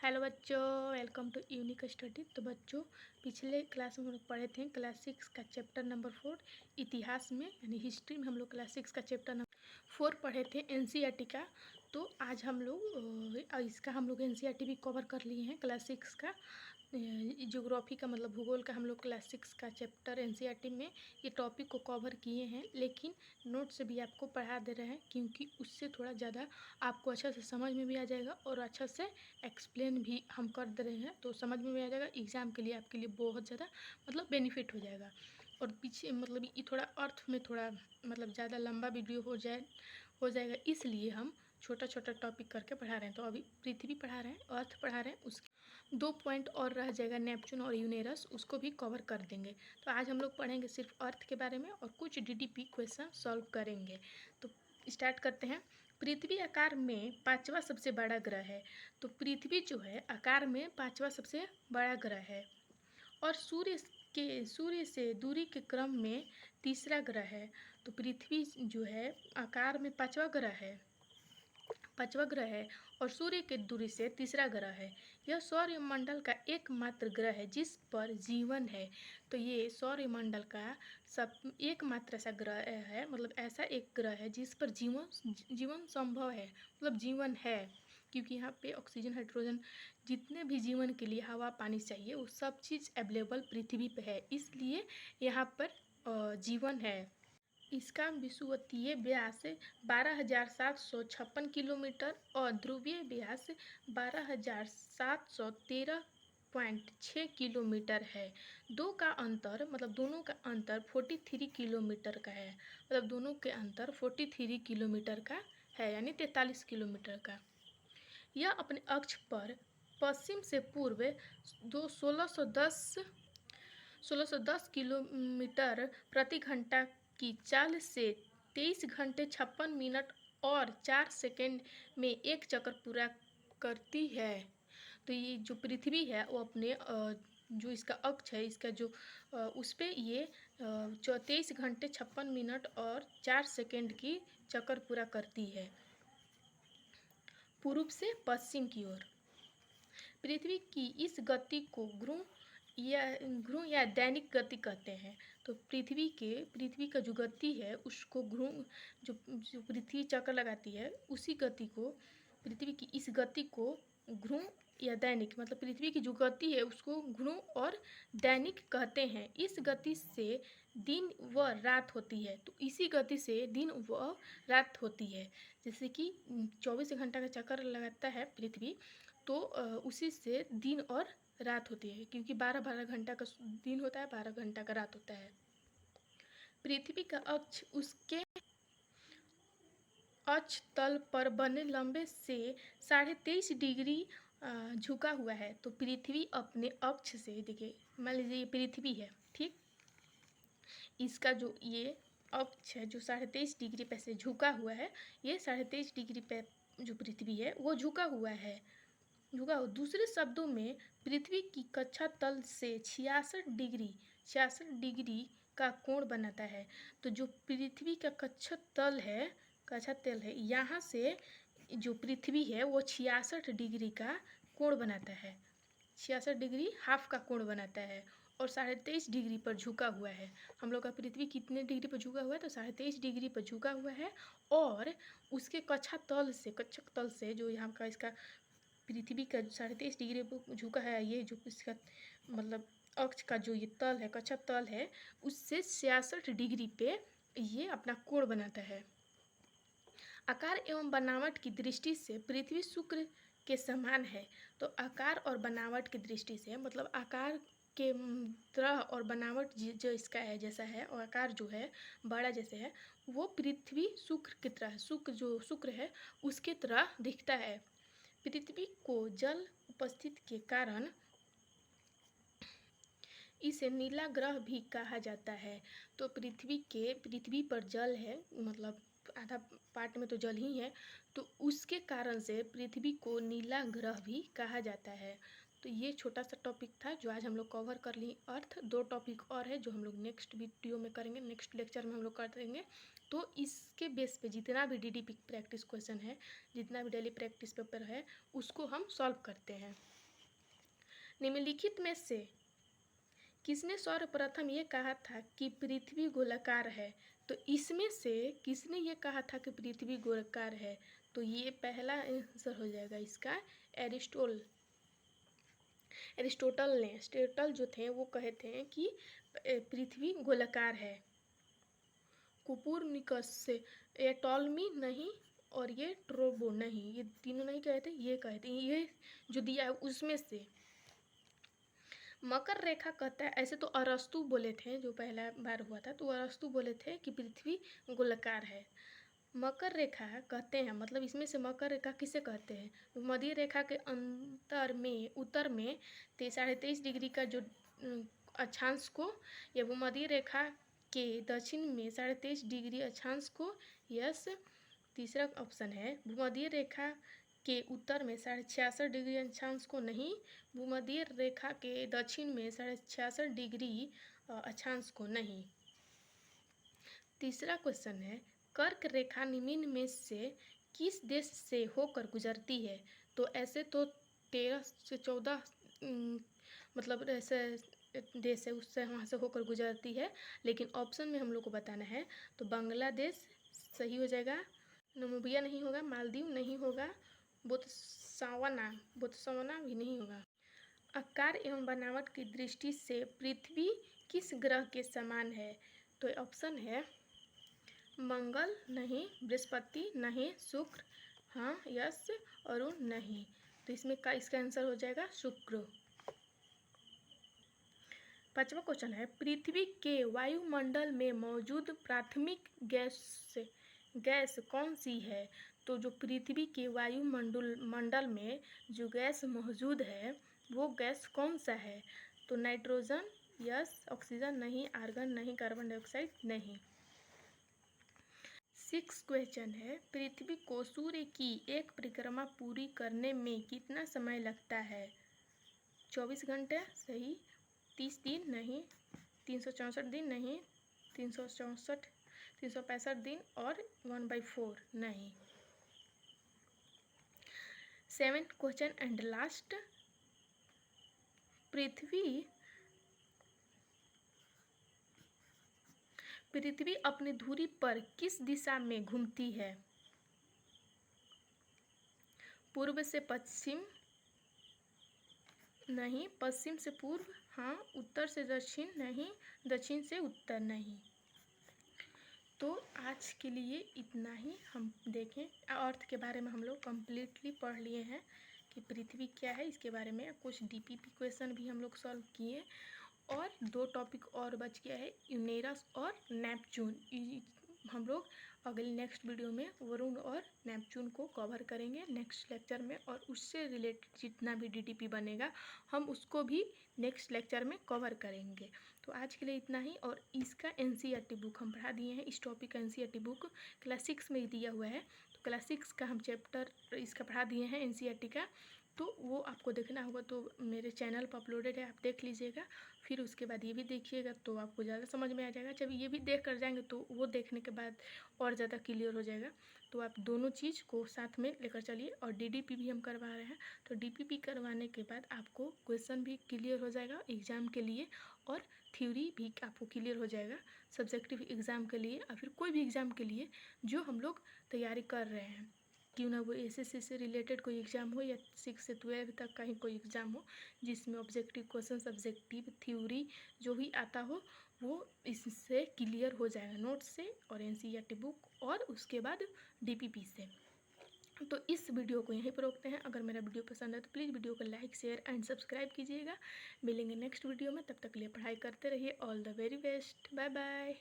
Hello बच्चों, welcome to unique study. तो बच्चों, पिछले क्लास में हम लोग पढ़े थे क्लास 6 का चैप्टर नंबर 4 इतिहास में, यानी हिस्ट्री में हम लोग क्लास 6 का चैप्टर नंबर 4 पढ़े थे एनसीईआरटी का। तो आज हम लोग इसका एनसीईआरटी भी कवर कर लिए हैं। क्लास 6 का ज्योग्राफी का मतलब भूगोल का हम लोग क्लास 6 का चैप्टर एनसीईआरटी में ये टॉपिक को कवर किए हैं, लेकिन नोट से भी आपको पढ़ा दे रहे हैं क्योंकि उससे थोड़ा ज़्यादा आपको अच्छा से समझ में भी आ जाएगा और अच्छा से एक्सप्लेन भी हम कर दे रहे हैं, तो समझ में भी आ जाएगा। एग्ज़ाम के लिए आपके लिए बहुत ज़्यादा बेनिफिट हो जाएगा। और पीछे ये थोड़ा अर्थ में थोड़ा ज़्यादा लंबा वीडियो हो जाएगा, इसलिए हम छोटा छोटा टॉपिक करके पढ़ा रहे हैं। तो अभी पृथ्वी पढ़ा रहे हैं, अर्थ पढ़ा रहे हैं, उसके 2 पॉइंट और रह जाएगा, नेपच्यून और यूरेनस, उसको भी कवर कर देंगे। तो आज हम लोग पढ़ेंगे सिर्फ अर्थ के बारे में और कुछ डीडीपी क्वेश्चन सॉल्व करेंगे। तो स्टार्ट करते हैं। पृथ्वी आकार में 5वां सबसे बड़ा ग्रह है। तो पृथ्वी जो है आकार में 5वां सबसे बड़ा ग्रह है और सूर्य से दूरी के क्रम में तीसरा ग्रह है। तो पृथ्वी जो है आकार में 5वां ग्रह है और सूर्य की दूरी से तीसरा ग्रह है। यह सौरमंडल का एकमात्र ग्रह है जिस पर जीवन है। तो ये सौरमंडल का एकमात्र ऐसा ग्रह है, ऐसा एक ग्रह है जिस पर जीवन संभव है, जीवन है, क्योंकि यहाँ पे ऑक्सीजन, हाइड्रोजन, जितने भी जीवन के लिए हवा पानी चाहिए वो सब चीज़ अवेलेबल पृथ्वी पे है, इसलिए यहाँ पर जीवन है। इसका विषुवतीय व्यास 12,756 किलोमीटर और ध्रुवीय व्यास 12,713.6 किलोमीटर है। दोनों का अंतर 43 किलोमीटर का है। दोनों के अंतर 43 किलोमीटर का है, यानी 43 किलोमीटर का। यह अपने अक्ष पर पश्चिम से पूर्व 1610 किलोमीटर प्रति घंटा की चाल से 23 घंटे 56 मिनट और 4 सेकंड में एक चक्कर पूरा करती है। तो ये जो पृथ्वी है वो अपने जो इसका अक्ष है, इसका जो उस पर ये 23 घंटे 56 मिनट और 4 सेकंड की चक्कर पूरा करती है, पूर्व से पश्चिम की ओर। पृथ्वी की इस गति को ध्रुव या दैनिक गति कहते हैं। तो पृथ्वी का जो गति है उसको ध्रुव, जो पृथ्वी चक्कर लगाती है उसी गति को, पृथ्वी की इस गति को ध्रुव या दैनिक, पृथ्वी की जो गति है उसको ध्रुव और दैनिक कहते हैं। इस गति से दिन व रात होती है। तो इसी गति से दिन व रात होती है। जैसे कि 24 घंटा का चक्कर लगाता है पृथ्वी, तो उसी से दिन और रात होती है, क्योंकि 12-12 घंटा का दिन होता है, 12 घंटा का रात होता है। पृथ्वी का अक्ष उसके अक्ष तल पर बने लंबे से 23.5 डिग्री झुका हुआ है। तो पृथ्वी अपने अक्ष से, देखिए मान लीजिए ये पृथ्वी है, ठीक, इसका जो ये अक्ष है जो 23.5 डिग्री पे से झुका हुआ है, ये 23.5 डिग्री पे जो पृथ्वी है वो झुका हुआ है। दूसरे शब्दों में पृथ्वी की कक्षा तल से 66 डिग्री का कोण बनाता है। तो जो पृथ्वी का कक्षा तल है यहाँ से जो पृथ्वी है वो 66 डिग्री का कोण बनाता है, 66 डिग्री हाफ का कोण बनाता है और 23.5 डिग्री पर झुका हुआ है। हम लोग का पृथ्वी कितने डिग्री पर झुका हुआ है? तो 23.5 डिग्री पर झुका हुआ है और उसके कक्षक तल से जो यहाँ का इसका पृथ्वी का 23.5 डिग्री पर झुका है, ये जो इसका अक्ष का जो ये तल है, कक्षा तल है, उससे 66 डिग्री पे ये अपना कोण बनाता है। आकार एवं बनावट की दृष्टि से पृथ्वी शुक्र के समान है। तो आकार और बनावट की दृष्टि से आकार के तरह और बनावट जो इसका है जैसा है, और आकार जो है बड़ा जैसे है, वो पृथ्वी शुक्र की तरह, शुक्र है उसके तरह दिखता है। पृथ्वी को जल उपस्थित के कारण इसे नीला ग्रह भी कहा जाता है। तो पृथ्वी पर जल है, आधा पार्ट में तो जल ही है, तो उसके कारण से पृथ्वी को नीला ग्रह भी कहा जाता है। तो ये छोटा सा टॉपिक था जो आज हम लोग कवर कर लिए अर्थ। 2 टॉपिक और है जो हम लोग नेक्स्ट वीडियो में करेंगे, नेक्स्ट लेक्चर में हम लोग कर देंगे। तो इसके बेस पे जितना भी डीडीपी प्रैक्टिस क्वेश्चन है, जितना भी डेली प्रैक्टिस पेपर है, उसको हम सॉल्व करते हैं। निम्नलिखित में से किसने सर्वप्रथम ये कहा था कि पृथ्वी गोलाकार है? तो इसमें से किसने ये कहा था कि पृथ्वी गोलाकार है? तो ये पहला आंसर हो जाएगा इसका एरिस्टोटल जो थे वो कहे थे कि पृथ्वी गोलाकार है। कोपरनिकस से, ये टॉलमी नहीं और ये ट्रोबो नहीं, ये तीनों नहीं कहे थे, ये कहे थे, ये जो दिया है उसमें से। मकर रेखा कहता है, ऐसे तो अरस्तु बोले थे, जो पहला बार हुआ था तो अरस्तु बोले थे कि पृथ्वी गोलाकार है। मकर रेखा कहते हैं, मतलब इसमें से मकर रेखा किसे कहते हैं? भूमध्य रेखा के उत्तर में 23.5 डिग्री का जो अक्षांश को, या भूमध्य रेखा के दक्षिण में 23.5 डिग्री अक्षांश को, यस। तीसरा ऑप्शन है भूमध्य रेखा के उत्तर में 66.5 डिग्री अक्षांश को नहीं, भूमध्य रेखा के दक्षिण में 66.5 डिग्री अक्षांश को नहीं। तीसरा क्वेश्चन है, कर्क रेखा निम्न में से किस देश से होकर गुजरती है? तो ऐसे तो 13 से 14 मतलब ऐसे देश है, उससे वहाँ से होकर गुजरती है, लेकिन ऑप्शन में हम लोग को बताना है। तो बांग्लादेश सही हो जाएगा, नामीबिया नहीं होगा, मालदीव नहीं होगा, बोत्सवाना भी नहीं होगा। आकार एवं बनावट की दृष्टि से पृथ्वी किस ग्रह के समान है? तो ऑप्शन है मंगल नहीं, बृहस्पति नहीं, शुक्र हाँ, यस, अरुण नहीं। तो इसमें का इसका आंसर हो जाएगा शुक्र। पांचवा क्वेश्चन है, पृथ्वी के वायुमंडल में मौजूद प्राथमिक गैस कौन सी है? तो जो पृथ्वी के वायुमंडल में जो गैस मौजूद है वो गैस कौन सा है? तो नाइट्रोजन यस, ऑक्सीजन नहीं, आर्गन नहीं, कार्बन डाइऑक्साइड नहीं। 6 क्वेश्चन है, पृथ्वी को सूर्य की एक परिक्रमा पूरी करने में कितना समय लगता है? 24 घंटे सही, 30 दिन नहीं, 364 दिन नहीं, 365 दिन और 1/4 नहीं। 7th क्वेश्चन एंड लास्ट, पृथ्वी अपनी धुरी पर किस दिशा में घूमती है? पूर्व से पश्चिम नहीं, पश्चिम से पूर्व हाँ, उत्तर से दक्षिण नहीं, दक्षिण से उत्तर नहीं। तो आज के लिए इतना ही। हम देखें अर्थ के बारे में हम लोग कम्प्लीटली पढ़ लिए हैं कि पृथ्वी क्या है, इसके बारे में कुछ डीपीपी क्वेश्चन भी हम लोग सॉल्व किए, और 2 टॉपिक और बच गया है, यूरेनस और नेपच्यून। हम लोग अगले नेक्स्ट वीडियो में वरुण और नेपच्यून को कवर करेंगे नेक्स्ट लेक्चर में, और उससे रिलेटेड जितना भी डीटीपी बनेगा हम उसको भी नेक्स्ट लेक्चर में कवर करेंगे। तो आज के लिए इतना ही। और इसका एनसीईआरटी बुक हम पढ़ा दिए हैं, इस टॉपिक का एनसीईआरटी बुक क्लास 6 में दिया हुआ है, तो क्लास 6 का हम चैप्टर इसका पढ़ा दिए हैं एनसीईआरटी का, तो वो आपको देखना होगा तो मेरे चैनल पर अपलोडेड है, आप देख लीजिएगा। फिर उसके बाद ये भी देखिएगा तो आपको ज़्यादा समझ में आ जाएगा। जब ये भी देख कर जाएंगे तो वो देखने के बाद और ज़्यादा क्लियर हो जाएगा। तो आप दोनों चीज़ को साथ में लेकर चलिए। और डीडीपी भी हम करवा रहे हैं, तो डीपीपी करवाने के बाद आपको क्वेश्चन भी क्लियर हो जाएगा एग्ज़ाम के लिए, और थ्योरी भी आपको क्लियर हो जाएगा सब्जेक्टिव एग्ज़ाम के लिए, या फिर कोई भी एग्ज़ाम के लिए जो हम लोग तैयारी कर रहे हैं, क्यों ना वो एसएससी से रिलेटेड कोई एग्ज़ाम हो या 6 से 12 तक का ही कोई एग्ज़ाम हो, जिसमें ऑब्जेक्टिव क्वेश्चन, सब्जेक्टिव, थ्योरी जो भी आता हो वो इससे क्लियर हो जाएगा, नोट से और एनसीईआरटी बुक और उसके बाद डीपीपी से। तो इस वीडियो को यहीं पर रोकते हैं। अगर मेरा वीडियो पसंद है तो प्लीज़ वीडियो को लाइक, शेयर एंड सब्सक्राइब कीजिएगा। मिलेंगे नेक्स्ट वीडियो में, तब तक के लिए पढ़ाई करते रहिए। All the very best, bye bye.